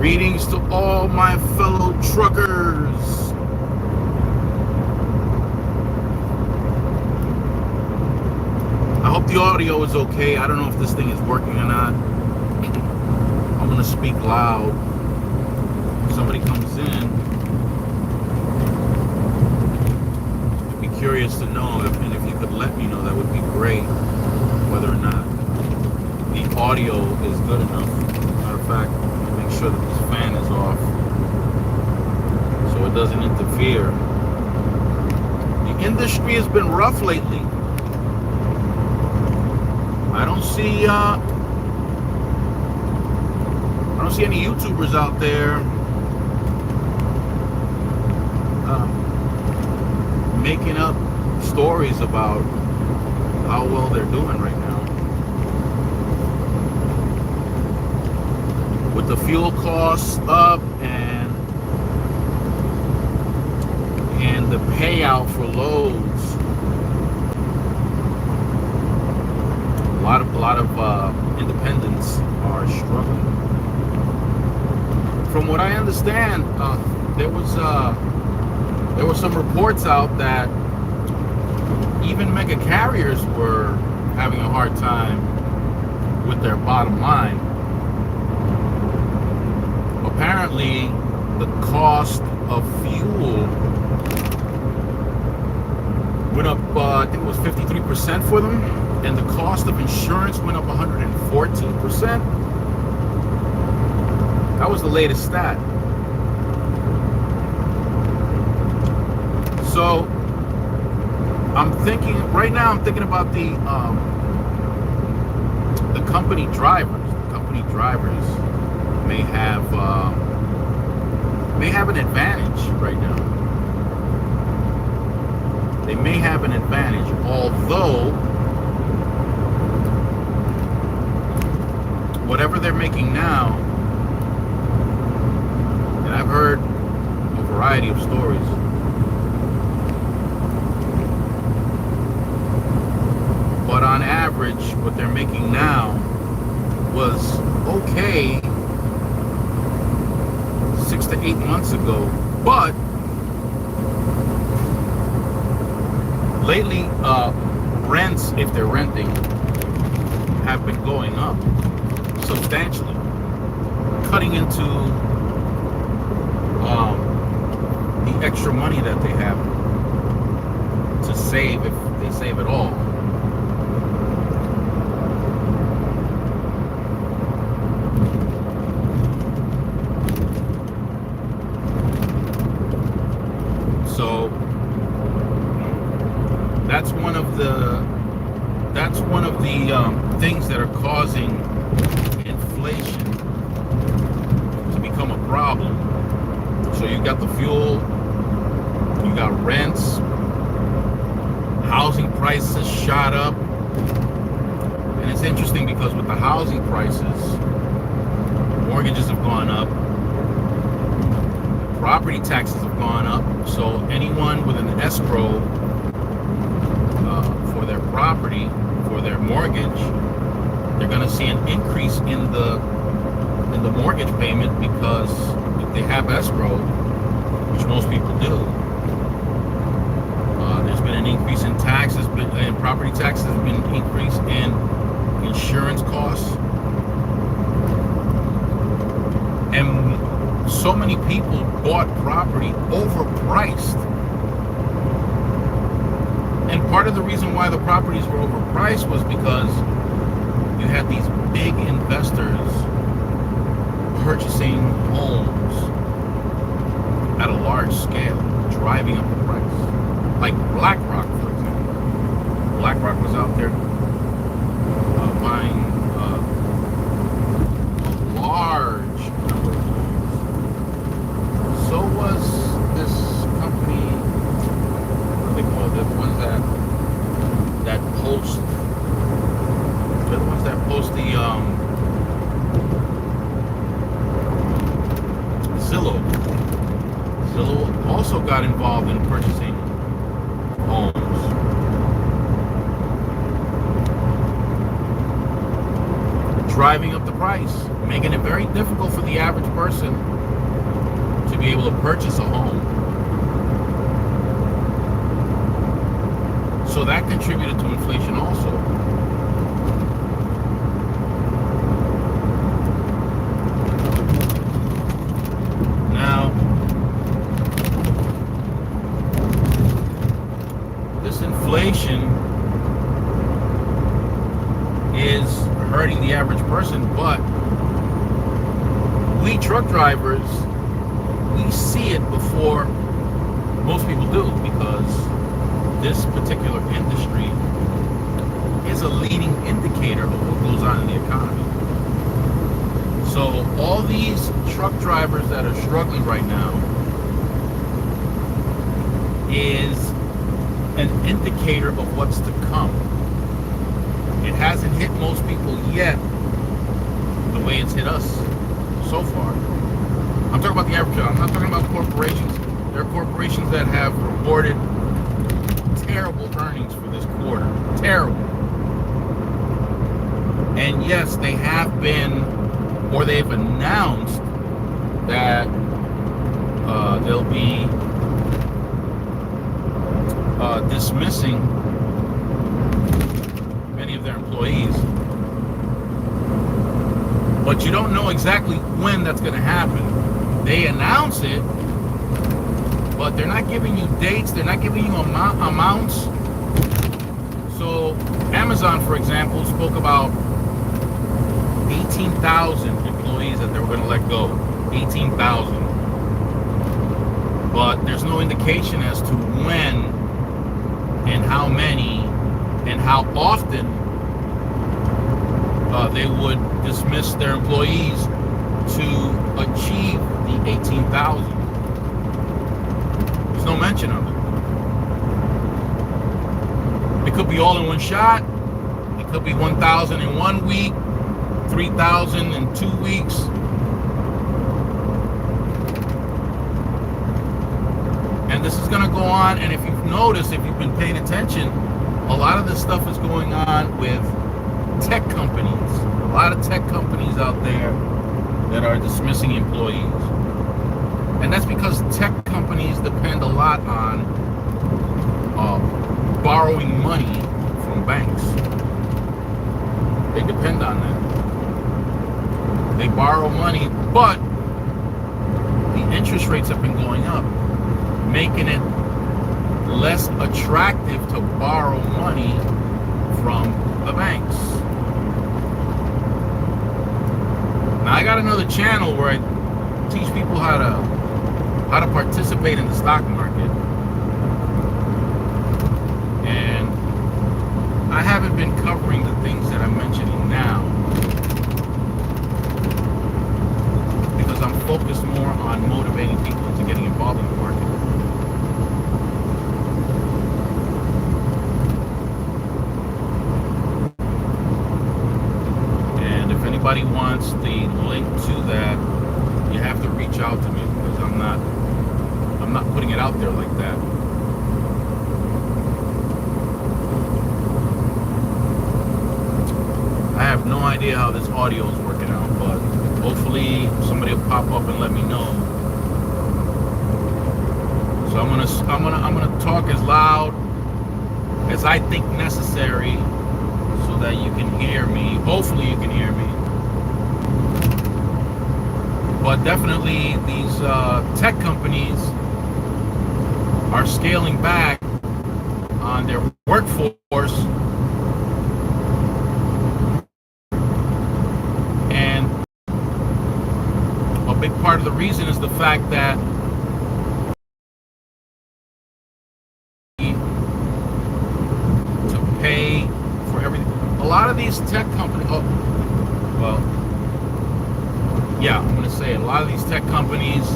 Greetings to all my fellow truckers. I hope the audio is okay. I don't know if this thing is working or not. I'm gonna speak loud. If somebody comes in, I'd be curious to know, and if you could let me know, that would be great, whether or not the audio is good enough. Matter of fact, make sure that this fan is off so it doesn't interfere. The industry has been rough lately. I don't see any YouTubers out there making up stories about how well they're doing right now. With the fuel costs up and the payout for loads, a lot of independents are struggling. From what I understand, there were some reports out that even mega carriers were having a hard time with their bottom line. Apparently, the cost of fuel went up, I think it was 53% for them, and the cost of insurance went up 114%. That was the latest stat. So I'm thinking about the company drivers. The company drivers may have an advantage right now. They may have an advantage, although whatever they're making now, and I've heard a variety of stories, but on average, what they're making now was okay 6 to 8 months ago, but lately, rents, if they're renting, have been going up substantially, cutting into the extra money that they have to save, if they save at all. So that's one of the things that are causing inflation to become a problem. So you got the fuel, you got rents, housing prices shot up, and it's interesting because with the housing prices, mortgages have gone up, property taxes have gone up. So anyone with an escrow for their property, for their mortgage, they're going to see an increase in the mortgage payment, because if they have escrow, which most people do, there's been an increase in taxes, and property taxes have been increased, and insurance costs, and so many people bought property overpriced. And part of the reason why the properties were overpriced was because you had these big investors purchasing homes at a large scale, driving up the price. Like BlackRock, for example. BlackRock was out there buying a large number of homes. So was this company, what do they call it? The ones that post, they're the ones that post the Zillow. Zillow also got involved in purchasing homes. driving up the price, making it very difficult for the average person to be able to purchase a home. So that contributed to inflation also. Now, this inflation is hurting the average person, but we truck drivers, we see it before most people do, because this particular industry is a leading indicator of what goes on in the economy. So all these truck drivers that are struggling right now is an indicator of what's to come. It hasn't hit most people yet the way it's hit us so far. I'm talking about the average job. I'm not talking about corporations. There are corporations that have reported terrible earnings for this quarter. Terrible. And yes, they have been, or they've announced that they'll be dismissing many of their employees. But you don't know exactly when that's going to happen. They announce it, but they're not giving you dates. They're not giving you amounts. So Amazon, for example, spoke about 18,000 employees that they were going to let go. 18,000. But there's no indication as to when and how many and how often they would dismiss their employees to achieve the 18,000. There's no mention of it. It could be all in one shot. It could be 1,000 in 1 week, 3,000 in 2 weeks. And this is going to go on. And if you've noticed, if you've been paying attention, a lot of this stuff is going on with tech companies. A lot of tech companies out there that are dismissing employees. And that's because tech companies depend a lot on borrowing money from banks. They depend on that. They borrow money, but the interest rates have been going up, making it less attractive to borrow money from the banks. Now I got another channel where I teach people how to participate in the stock market, and I haven't been covering the things that I'm mentioning now because I'm focused more on motivating people into getting involved in the market. And if anybody wants the link to that, you have to reach out to me, because I'm not putting it out there like that. I have no idea how this audio is working out, but hopefully somebody will pop up and let me know. So I'm gonna talk as loud as I think necessary so that you can hear me. Hopefully you can hear me. But definitely these tech companies are scaling back on their workforce, and a big part of the reason is the fact that to pay for everything. A lot of these tech companies, I'm going to say it. A lot of these tech companies,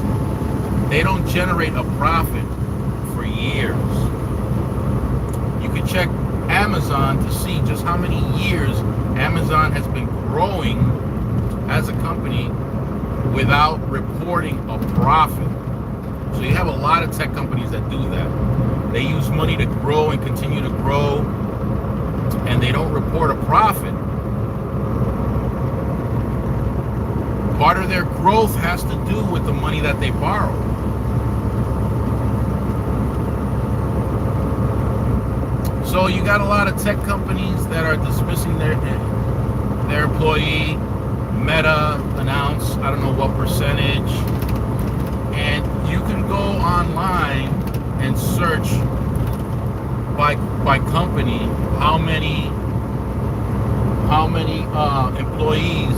they don't generate a profit for years. You can check Amazon to see just how many years Amazon has been growing as a company without reporting a profit. So you have a lot of tech companies that do that. They use money to grow and continue to grow, and they don't report a profit. Part of their growth has to do with the money that they borrow. So you got a lot of tech companies that are dismissing their employee. Meta announced, I don't know what percentage, and you can go online and search by company how many employees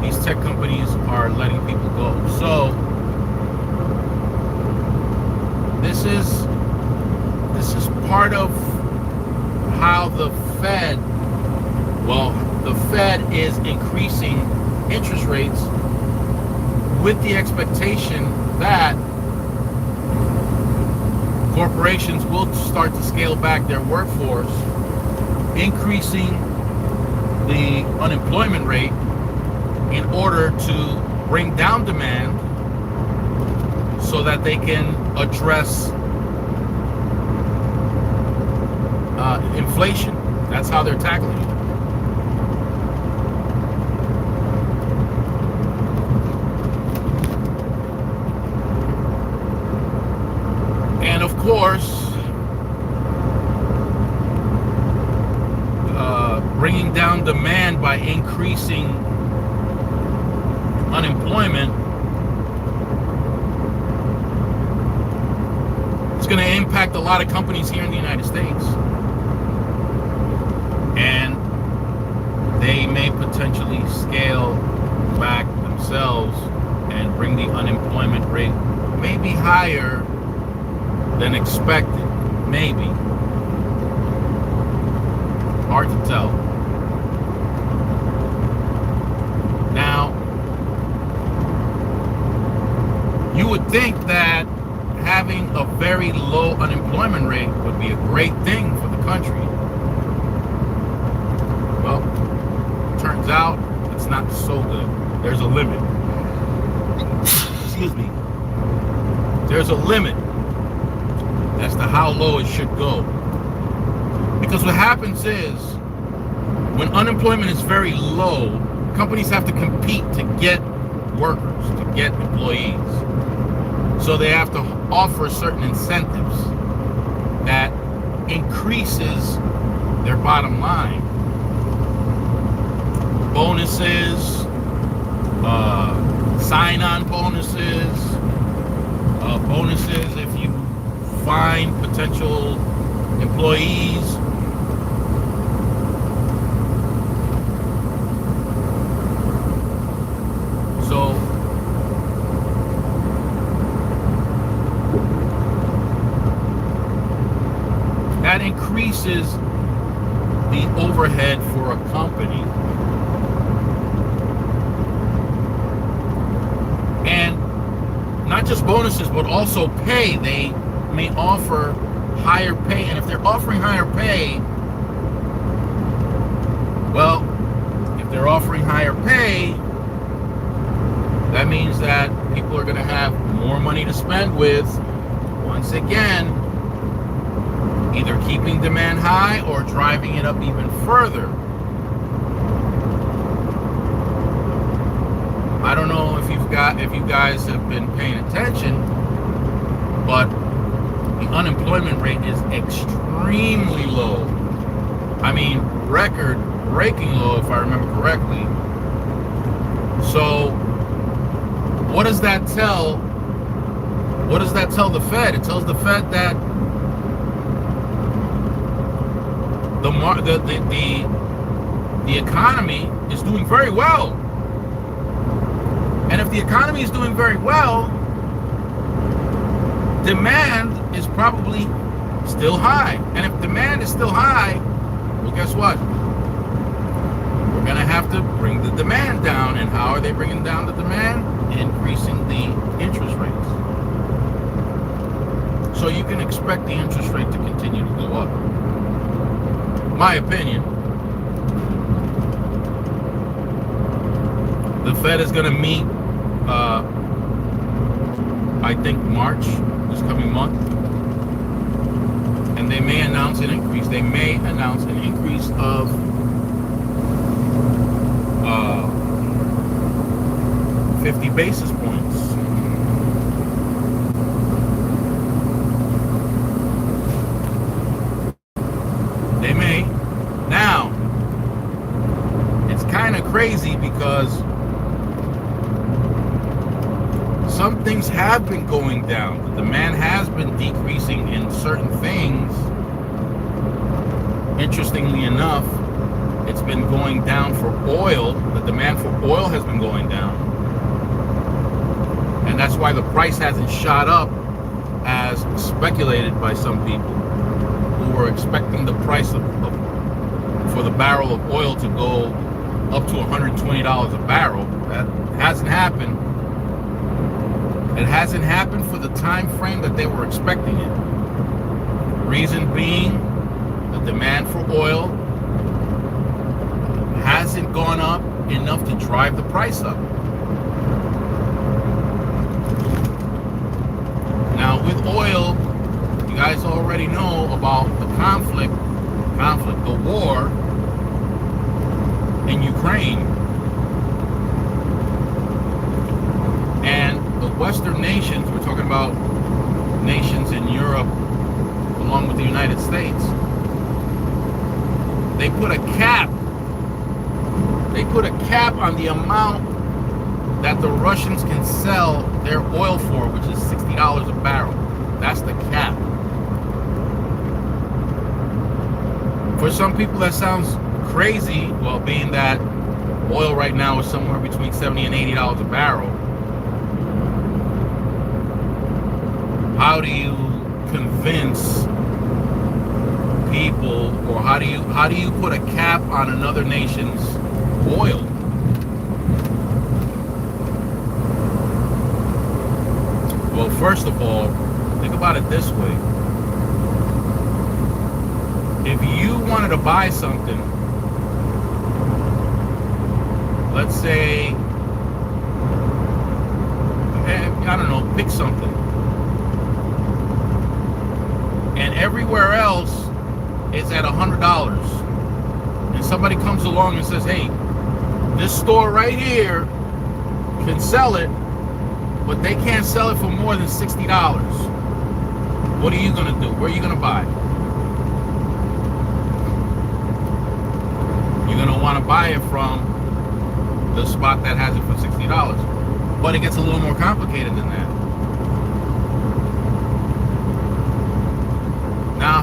these tech companies are letting people go. So this is part of how the Fed is increasing interest rates with the expectation that corporations will start to scale back their workforce, increasing the unemployment rate in order to bring down demand so that they can address inflation. That's how they're tackling it. And of course, bringing down demand by increasing unemployment is going to impact a lot of companies here in the United States. And they may potentially scale back themselves and bring the unemployment rate maybe higher than expected. Maybe. Hard to tell. Now, you would think that having a very low unemployment rate would be a great thing for the country. Well, turns out it's not so good. There's a limit. Excuse me. There's a limit as to how low it should go. Because what happens is, when unemployment is very low, companies have to compete to get workers, to get employees. So they have to offer certain incentives that increases their bottom line. Bonuses, sign-on bonuses, bonuses if you find potential employees. So that increases the overhead for a company. And not just bonuses, but also pay. They may offer higher pay. And if they're offering higher pay, well, if they're offering higher pay, that means that people are going to have more money to spend with, once again, either keeping demand high or driving it up even further. I don't know if you guys have been paying attention, but the unemployment rate is extremely low. I mean, record-breaking low, if I remember correctly. So what does that tell? What does that tell the Fed? It tells the Fed that the economy is doing very well. And if the economy is doing very well, demand is probably still high. And if demand is still high, well, guess what? We're going to have to bring the demand down. And how are they bringing down the demand? Increasing the interest rates. So you can expect the interest rate to continue to go up. My opinion. The Fed is going to meet, I think, March, this coming month. And they may announce an increase. They may announce an increase of 50 basis points. They may. Now, it's kind of crazy because some things have been going down. The demand has been decreasing in certain things. Interestingly enough, it's been going down for oil. The demand for oil has been going down. And that's why the price hasn't shot up as speculated by some people who were expecting the price for the barrel of oil to go up to $120 a barrel. That hasn't happened. It hasn't happened for the time frame that they were expecting it. Reason being, the demand for oil hasn't gone up enough to drive the price up. Now with oil, you guys already know about the conflict, the war in Ukraine. And the Western nations, we're talking about nations in Europe along with the United States, they put a cap on the amount that the Russians can sell their oil for, which is $60 a barrel. That's the cap. For some people that sounds crazy, well, being that oil right now is somewhere between $70 and $80 a barrel. How do you convince people, or how do you put a cap on another nation's oil? Well, first of all, think about it this way. If you wanted to buy something, let's say, I don't know, pick something, and everywhere else is at $100, and somebody comes along and says, hey, this store right here can sell it, but they can't sell it for more than $60. What are you going to do? Where are you going to buy? You're going to want to buy it from the spot that has it for $60. But it gets a little more complicated than that. Now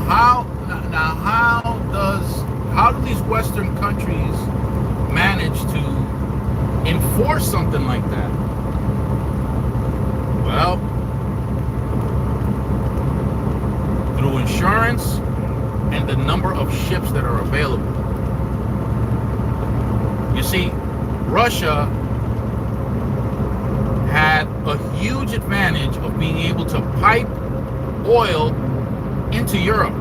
how do these Western countries manage to enforce something like that? Well, through insurance and the number of ships that are available. You see, Russia had a huge advantage of being able to pipe oil into Europe.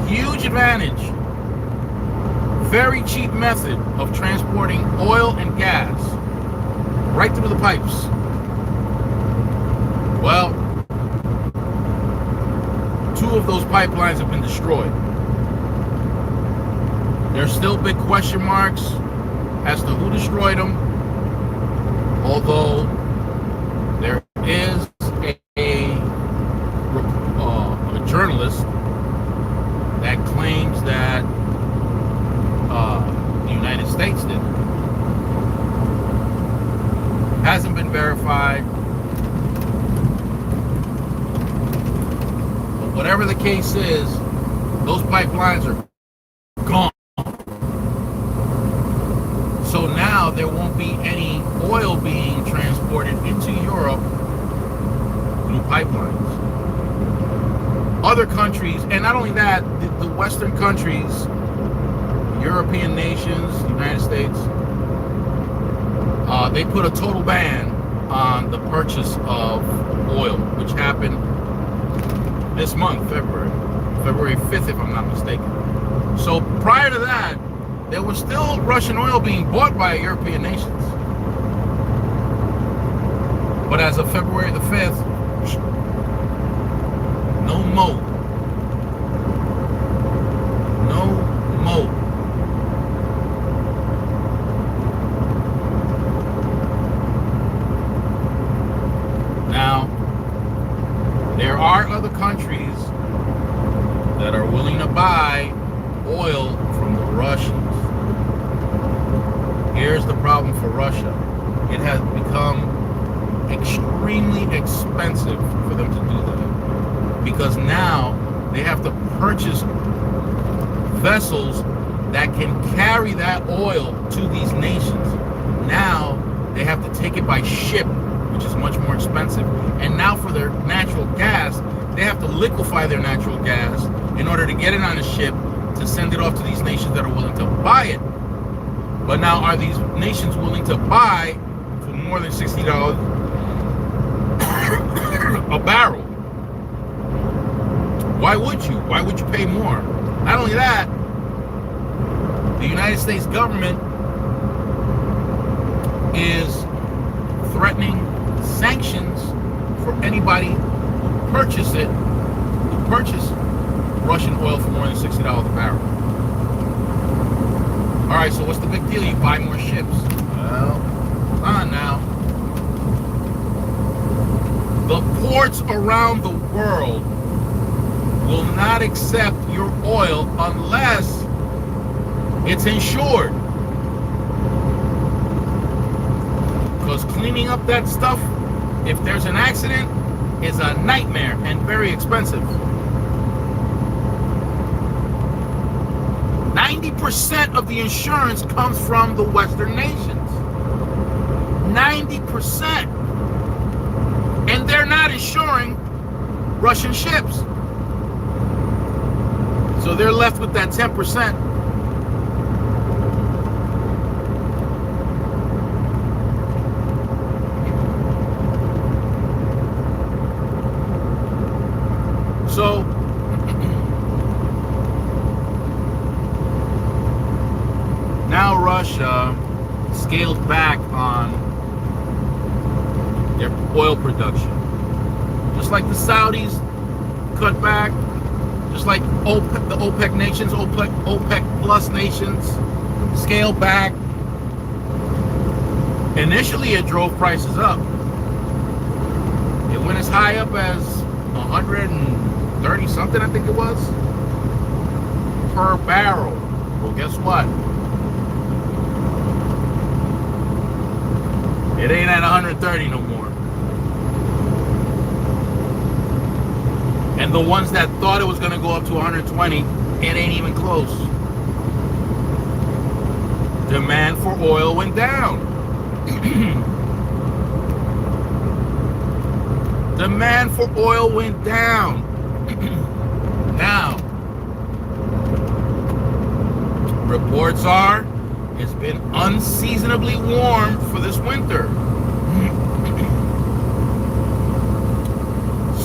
Huge advantage. Very cheap method of transporting oil and gas right through the pipes. Well, 2 of those pipelines have been destroyed. There's still big question marks as to who destroyed them, although there is a journalist that claims that the United States did. Hasn't been verified. But whatever the case is, those pipelines are gone. So now there won't be any oil being transported into Europe through pipelines. Other countries, and not only that, the Western countries, European nations, United States, they put a total ban on the purchase of oil, which happened this month, February 5th, if I'm not mistaken. So prior to that, there was still Russian oil being bought by European nations. But as of February the 5th, no more. No more. Russians. Here's the problem for Russia. It has become extremely expensive for them to do that, because now they have to purchase vessels that can carry that oil to these nations. Now they have to take it by ship, which is much more expensive. And now for their natural gas, they have to liquefy their natural gas in order to get it on a ship to send it off to these nations that are willing to buy it. But now, are these nations willing to buy for more than $60 a barrel? Why would you? Why would you pay more? Not only that, the United States government is threatening sanctions for anybody who purchase Russian oil for more than $60 a barrel. All right, so what's the big deal? You buy more ships. Well, hold on now. The ports around the world will not accept your oil unless it's insured. Because cleaning up that stuff, if there's an accident, is a nightmare and very expensive. 90% of the insurance comes from the Western nations. 90%. And they're not insuring Russian ships. So they're left with that 10%. So now Russia scaled back on their oil production. Just like the Saudis cut back, just like OPEC, the OPEC nations, OPEC plus nations scaled back. Initially it drove prices up. It went as high up as 130 something, I think it was, per barrel. Well, guess what? It ain't at 130 no more. And the ones that thought it was going to go up to 120, it ain't even close. Demand for oil went down. Demand for oil went down. Now, reports are it's been unseasonably warm for this winter.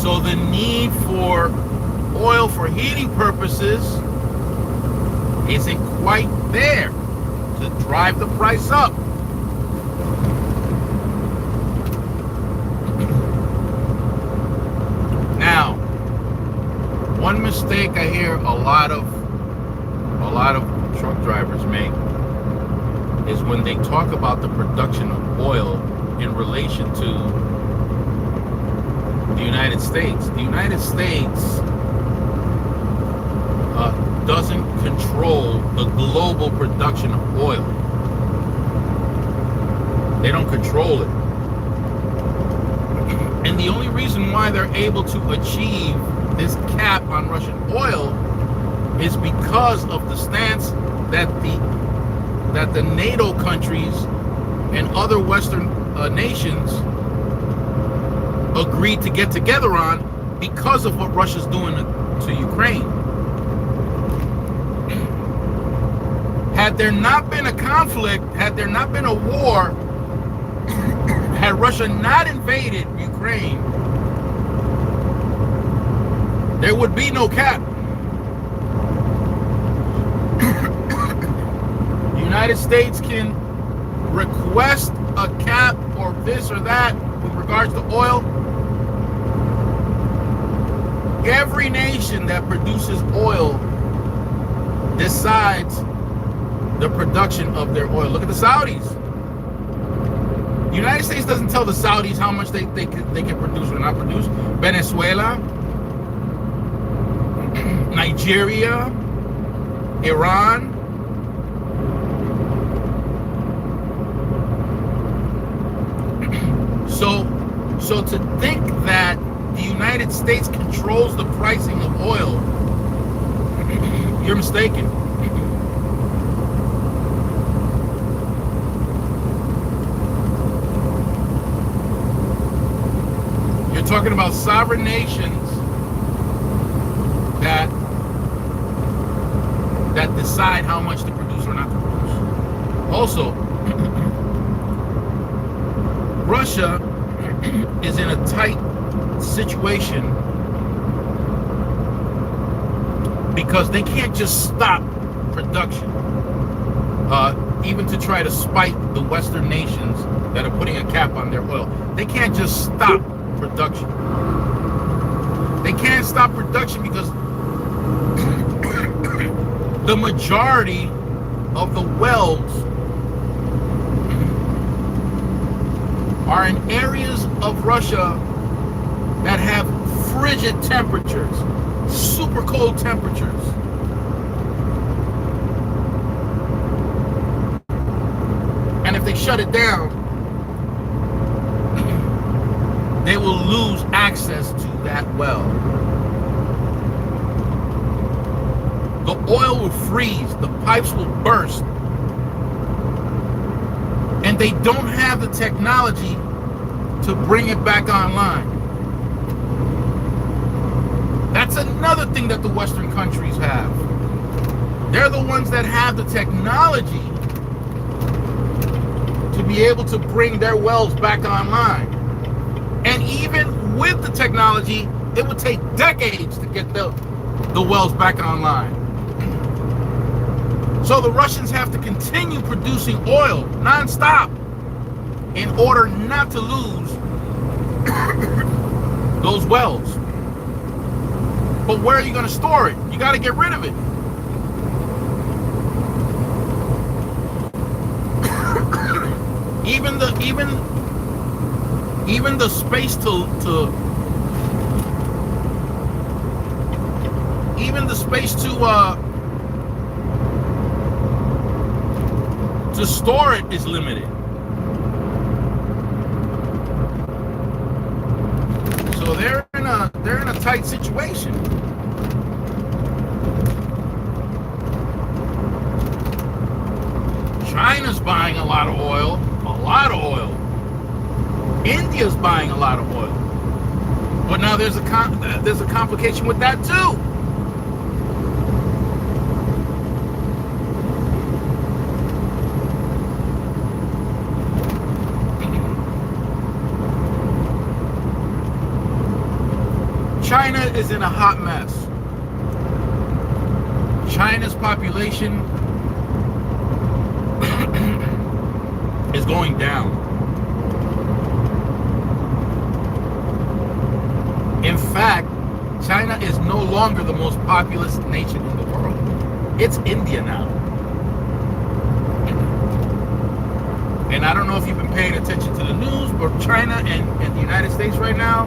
So the need for oil for heating purposes isn't quite there to drive the price up. Now, one mistake I hear a lot of truck drivers make is when they talk about the production of oil in relation to the United States. The United States doesn't control the global production of oil. They don't control it. And the only reason why they're able to achieve this cap on Russian oil is because of the stance that the NATO countries and other Western nations agreed to get together on because of what Russia's doing to Ukraine. Had there not been a conflict, had there not been a war, had Russia not invaded Ukraine, there would be no cap. The United States can request a cap or this or that with regards to oil. Every nation that produces oil decides the production of their oil. Look at the Saudis. The United States doesn't tell the Saudis how much they can produce or not produce. Venezuela, Nigeria, Iran, So to think that the United States controls the pricing of oil, you're mistaken. You're talking about sovereign nations that decide how much to produce or not to produce. Also, Russia is in a tight situation because they can't just stop production, even to try to spite the Western nations that are putting a cap on their oil. They can't just stop production. They can't stop production because the majority of the wells are in areas of Russia that have frigid temperatures, super cold temperatures. And if they shut it down, they will lose access to that well. The oil will freeze, the pipes will burst, and they don't have the technology to bring it back online. That's another thing that the Western countries have. They're the ones that have the technology to be able to bring their wells back online. And even with the technology, it would take decades to get the wells back online. So the Russians have to continue producing oil nonstop in order not to lose those wells. But where are you going to store it? You got to get rid of it. Even the space to store it is limited. So they're in a tight situation. China's buying a lot of oil. India's buying a lot of oil. But now there's a complication with that too. China is in a hot mess. China's population is going down. In fact, China is no longer the most populous nation in the world. It's India now. And I don't know if you've been paying attention to the news, but China and the United States right now,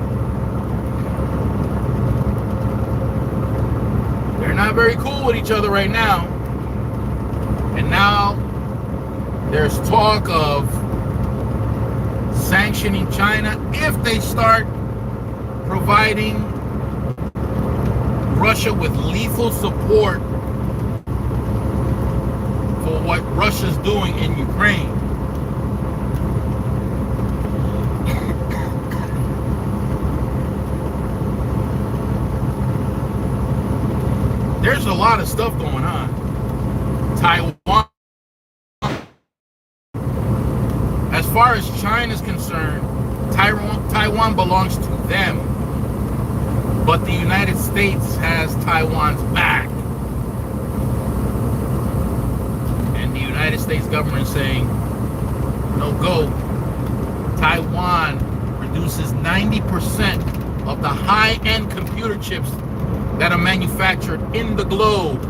they're not very cool with each other right now. And now there's talk of sanctioning China if they start providing Russia with lethal support for what Russia's doing in Ukraine. There's a lot of stuff going on. Taiwan, as far as China's concerned, Taiwan belongs to them. But the United States has Taiwan's back. And the United States government is saying, no go. Taiwan produces 90% of the high-end computer chips that are manufactured in the globe.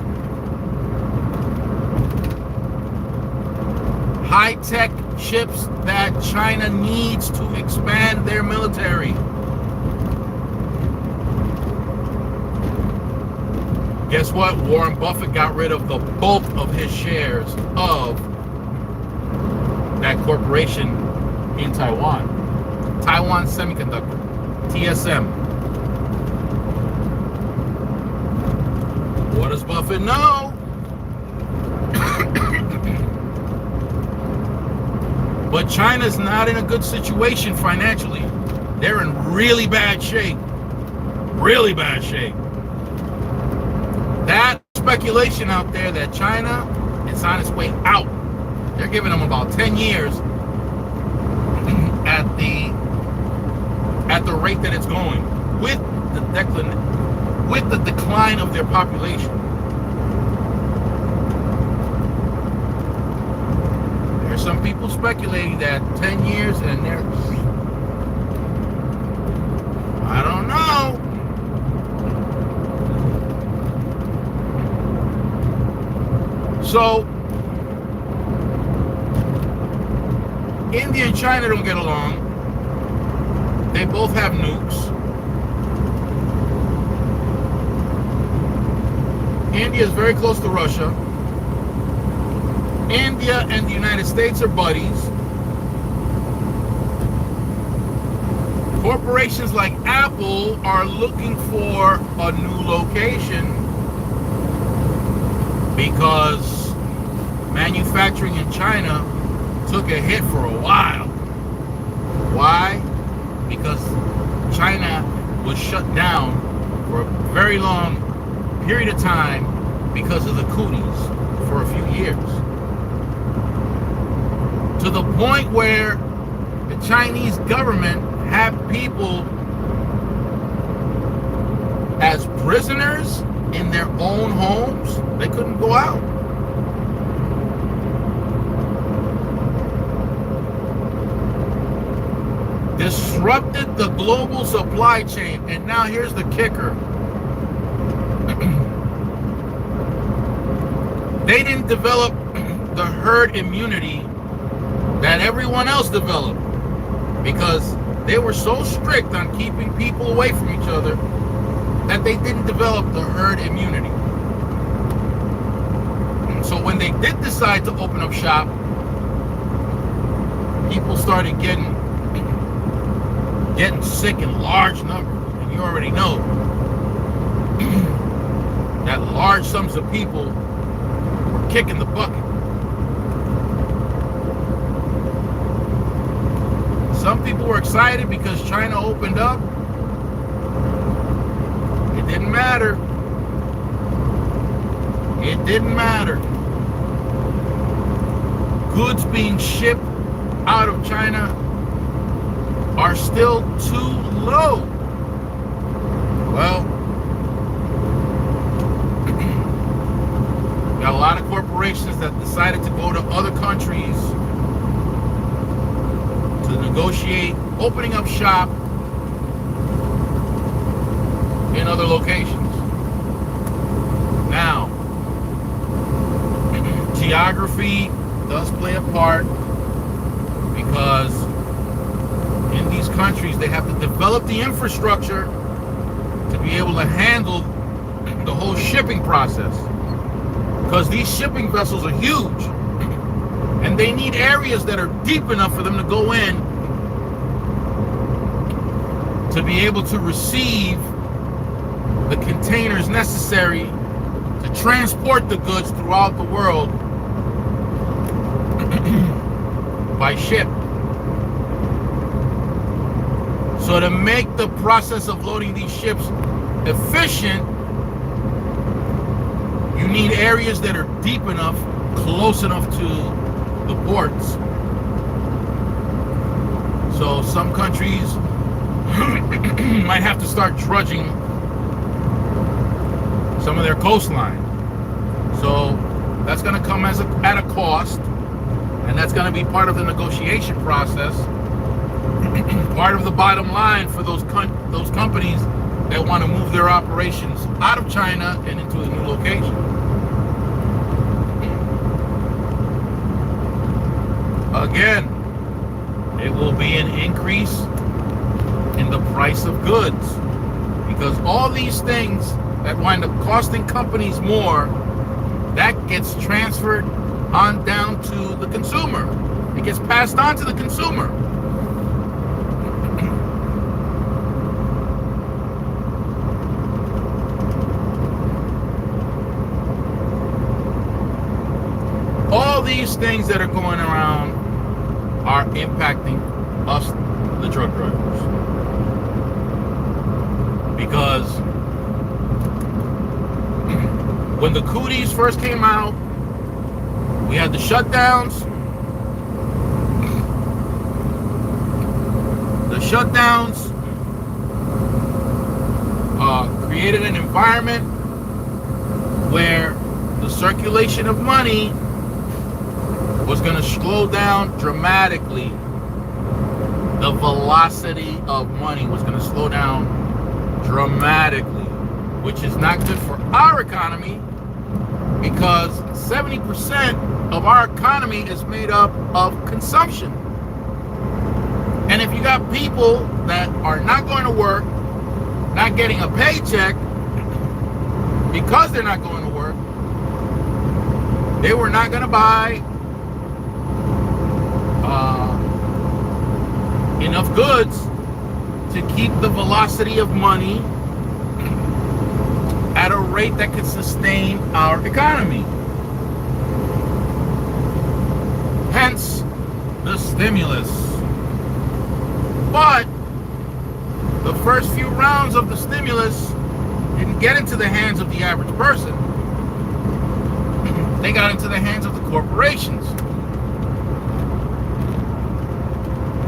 High-tech chips that China needs to expand their military. Guess what? Warren Buffett got rid of the bulk of his shares of that corporation in Taiwan. Taiwan Semiconductor, TSM. What does Buffett know? But China's not in a good situation financially. They're in really bad shape. Really bad shape. That speculation out there that China is on its way out. They're giving them about 10 years at the rate that it's going with the decline of their population. There's some people speculating that 10 years and they're, I don't know. So India and China don't get along. They both have nukes. India is very close to Russia. India and the United States are buddies. Corporations like Apple are looking for a new location because manufacturing in China took a hit for a while. Why? Because China was shut down for a very long period of time because of the cooties for a few years. To the point where the Chinese government had people as prisoners in their own homes. They couldn't go out. Disrupted the global supply chain. And now here's the kicker. They didn't develop the herd immunity that everyone else developed because they were so strict on keeping people away from each other that they didn't develop the herd immunity. And so when they did decide to open up shop, people started getting sick in large numbers. And you already know that large sums of people were kicking the bucket. Some people were excited because China opened up. It didn't matter. It didn't matter. Goods being shipped out of China are still too low. Well, got a lot of corporations that decided to go to other countries to negotiate opening up shop in other locations. Now, geography does play a part because in these countries they have to develop the infrastructure to be able to handle the whole shipping process, because these shipping vessels are huge and they need areas that are deep enough for them to go in to be able to receive the containers necessary to transport the goods throughout the world by ship. So to make the process of loading these ships efficient, you need areas that are deep enough, close enough to the ports. So some countries might have to start dredging some of their coastline. So that's going to come at a cost, and that's going to be part of the negotiation process. Part of the bottom line for those companies that want to move their operations out of China and into a new location. Again, it will be an increase in the price of goods, because all these things that wind up costing companies more, that gets transferred on down to the consumer. It gets passed on to the consumer. these things that are going around are impacting us, the truck drivers. Because when the cooties first came out, we had the shutdowns. The shutdowns created an environment where the circulation of money was going to slow down dramatically. The velocity of money was going to slow down dramatically, which is not good for our economy, because 70% of our economy is made up of consumption. And if you got people that are not going to work, not getting a paycheck because they're not going to work, they were not going to buy enough goods to keep the velocity of money at a rate that could sustain our economy. Hence the stimulus. But the first few rounds of the stimulus didn't get into the hands of the average person. They got into the hands of the corporations.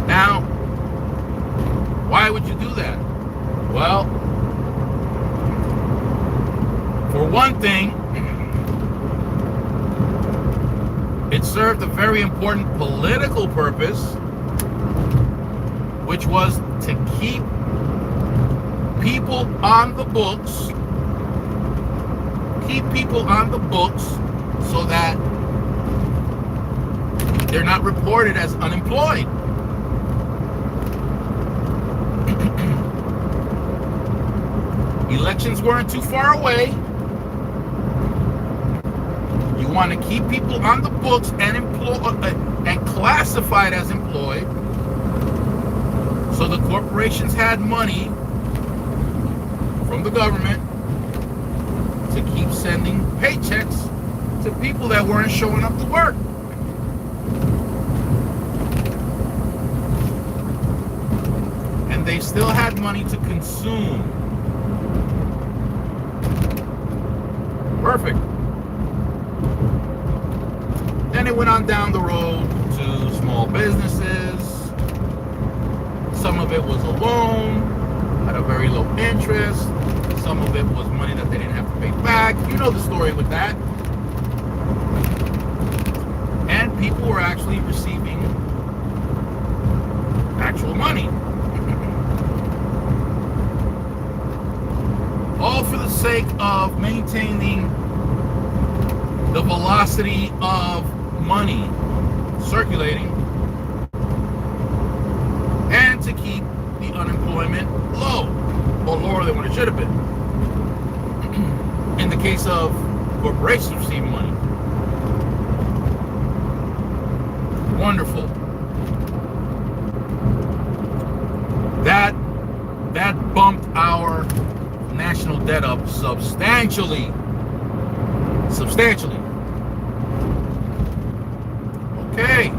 Now, why would you do that? Well, for one thing, it served a very important political purpose, which was to keep people on the books, so that they're not reported as unemployed. Elections weren't too far away. You want to keep people on the books and classified as employed, so the corporations had money from the government to keep sending paychecks to people that weren't showing up to work. And they still had money to consume. Perfect. Then it went on down the road to small businesses. Some of it was a loan at a very low interest. Some of it was money that they didn't have to pay back. You know the story with that. And people were actually receiving actual money. All for the sake of maintaining the velocity of money circulating and to keep the unemployment low, or lower than what it should have been. In the case of corporations receiving money. Wonderful. That bumped our national debt up substantially. Okay.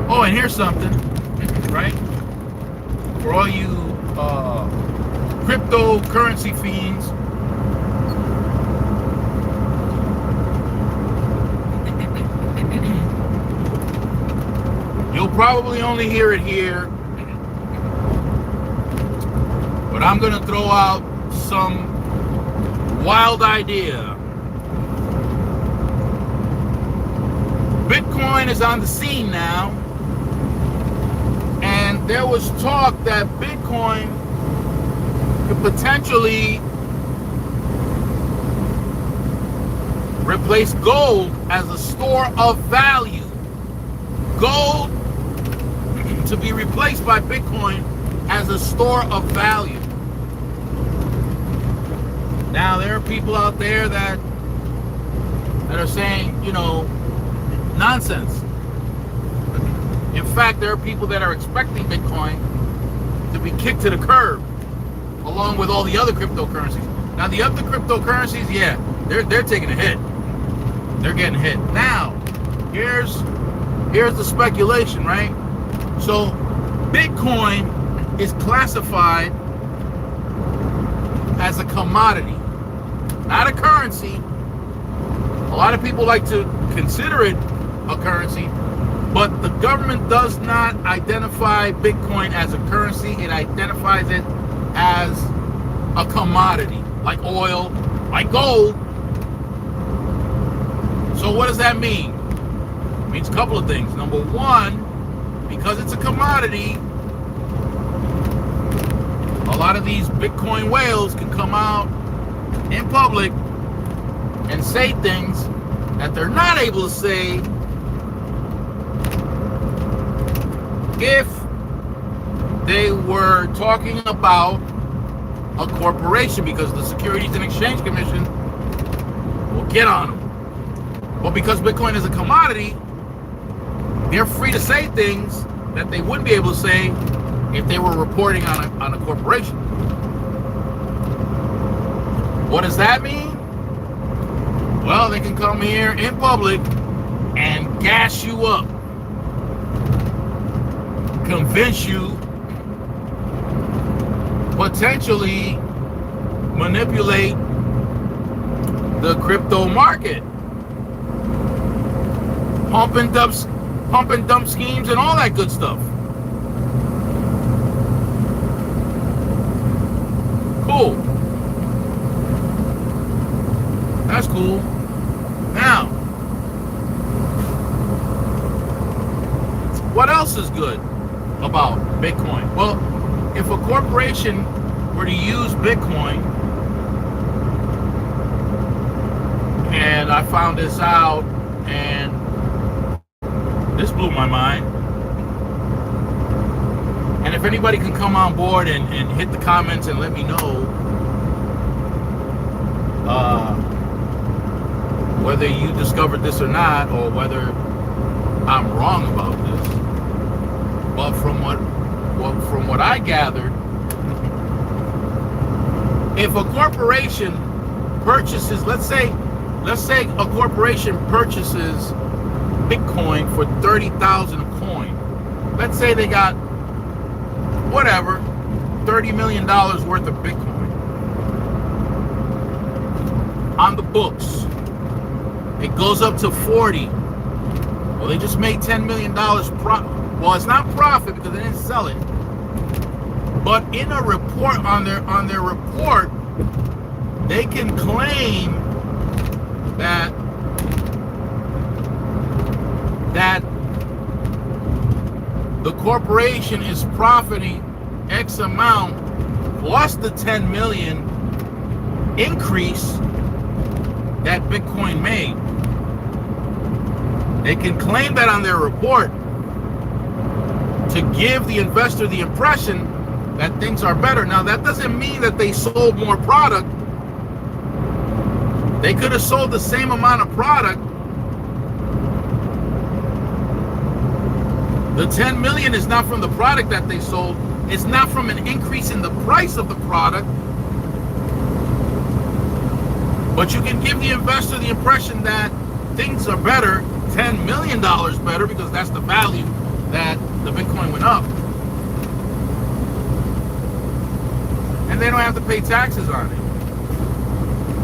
Oh, and here's something, right? For all you cryptocurrency fiends, you'll probably only hear it here, but I'm going to throw out some wild idea. Bitcoin is on the scene now, and there was talk that Bitcoin could potentially replace gold as a store of value. Gold to be replaced by Bitcoin as a store of value. Now, there are people out there that are saying, nonsense. In fact, there are people that are expecting Bitcoin to be kicked to the curb, along with all the other cryptocurrencies. Now the other cryptocurrencies, yeah, they're taking a hit. They're getting hit. Now, here's the speculation, right? So Bitcoin is classified as a commodity, not a currency. A lot of people like to consider it a currency, but the government does not identify Bitcoin as a currency. It identifies it as a commodity, like oil, like gold. So what does that mean? It means a couple of things. Number one, because it's a commodity, a lot of these Bitcoin whales can come out in public and say things that they're not able to say if they were talking about a corporation, because the Securities and Exchange Commission will get on them. But because Bitcoin is a commodity, they're free to say things that they wouldn't be able to say if they were reporting on a corporation. What does that mean? Well, they can come here in public and gas you up, convince you, potentially manipulate the crypto market, pump and dump schemes and all that good stuff. Cool. That's cool. Now, what else is good about Bitcoin? Well, if a corporation were to use Bitcoin, and I found this out, and this blew my mind. And if anybody can come on board and hit the comments and let me know whether you discovered this or not, or whether I'm wrong about this. But from what I gathered, if a corporation purchases, let's say a corporation purchases Bitcoin for 30,000 a coin. Let's say they got whatever, $30 million worth of Bitcoin on the books. It goes up to 40. Well, they just made $10 million profit. Well, it's not profit because they didn't sell it. But in a report, on their report, they can claim that the corporation is profiting X amount plus the 10 million increase that Bitcoin made. They can claim that on their report to give the investor the impression that things are better. Now, that doesn't mean that they sold more product. They could have sold the same amount of product. The 10 million is not from the product that they sold. It's not from an increase in the price of the product. But you can give the investor the impression that things are better, $10 million better, because that's the value that the Bitcoin went up. And they don't have to pay taxes on it.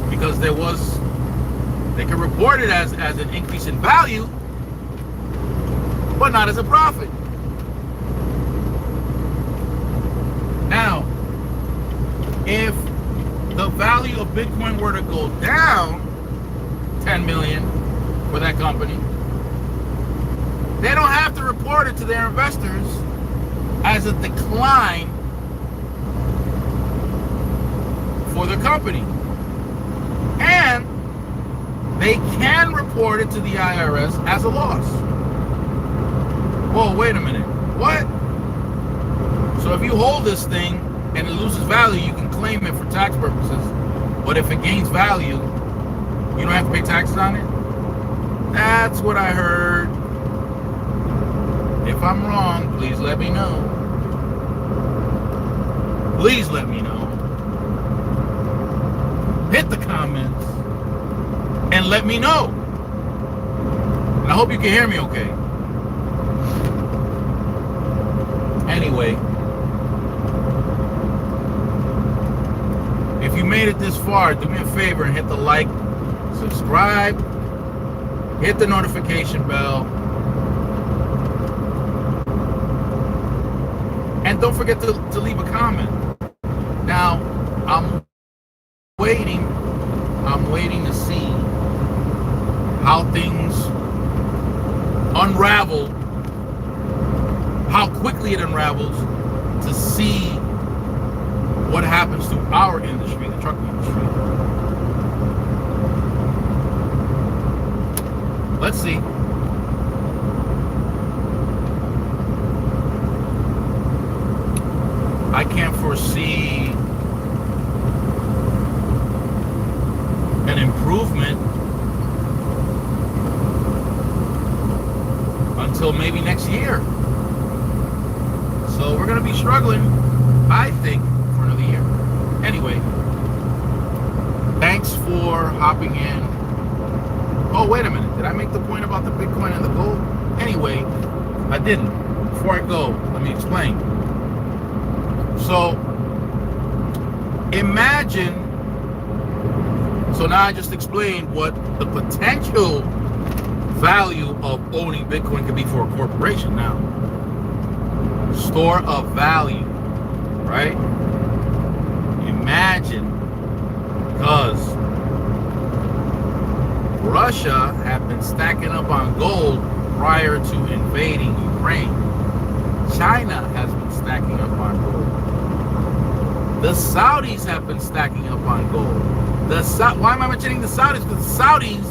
Because they can report it as an increase in value, but not as a profit. Now, if the value of Bitcoin were to go down 10 million for that company, they don't have to report it to their investors as a decline for the company. And they can report it to the IRS as a loss. Whoa, wait a minute. What? So if you hold this thing and it loses value, you can claim it for tax purposes. But if it gains value, you don't have to pay taxes on it? That's what I heard. If I'm wrong, please let me know. Please let me know. hit the comments, and let me know. And I hope you can hear me okay. Anyway, if you made it this far, do me a favor and hit the like, subscribe, hit the notification bell, and don't forget to leave a comment. Now, I'm waiting to see how things unravel, how quickly it unravels, to see what happens to our industry, the trucking industry. Let's see. I can't foresee an improvement until maybe next year. So we're going to be struggling, I think, for another year. Anyway, thanks for hopping in. Oh, wait a minute. Did I make the point about the Bitcoin and the gold? Anyway, I didn't. Before I go, let me explain. So, imagine, so now I just explained what the potential value of owning Bitcoin could be for a corporation now. Store of value, right? Imagine, because Russia had been stacking up on gold prior to invading Ukraine. China has been stacking up on gold. The Saudis have been stacking up on gold. Why am I mentioning the Saudis? Because the Saudis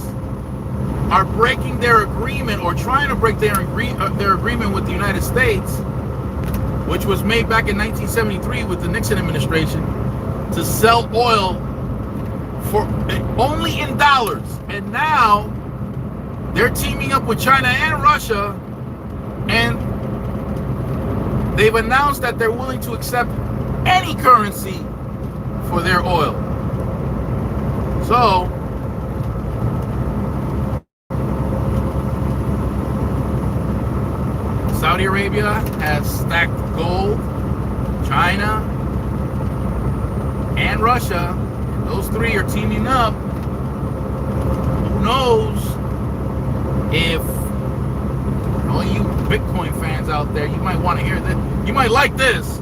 are breaking their agreement, or trying to break their agreement with the United States, which was made back in 1973 with the Nixon administration, to sell oil for only in dollars. And now they're teaming up with China and Russia, and they've announced that they're willing to accept any currency for their oil. So Saudi Arabia has stacked gold, China and Russia. Those three are teaming up. Who knows if all you Bitcoin fans out there, you might want to hear this. You might like this.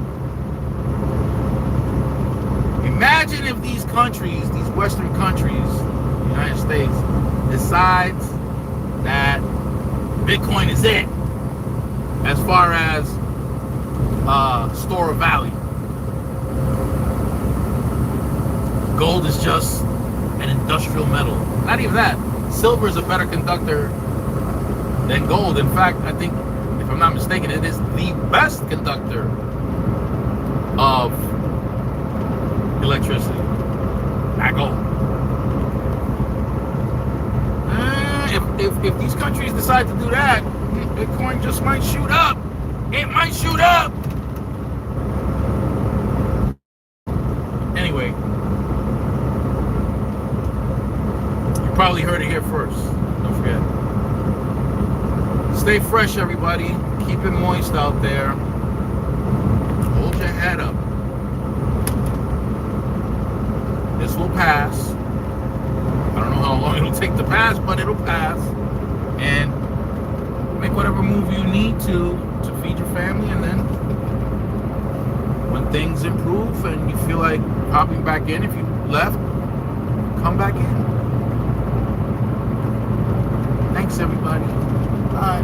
Imagine if these countries, these Western countries, the United States, decides that Bitcoin is it as far as store of value. Gold is just an industrial metal. Not even that. Silver is a better conductor than gold. In fact, I think, if I'm not mistaken, it is the best conductor of electricity. Not gold. If these countries decide to do that, Bitcoin just might shoot up. It might shoot up. Anyway, you probably heard it here first. Don't forget. Stay fresh, everybody. Keep it moist out there. Hold your head up. This will pass. I don't know how long it'll take to pass, but it'll pass. And make whatever move you need to feed your family, and then when things improve and you feel like popping back in, if you left, come back in. Thanks, everybody. Bye.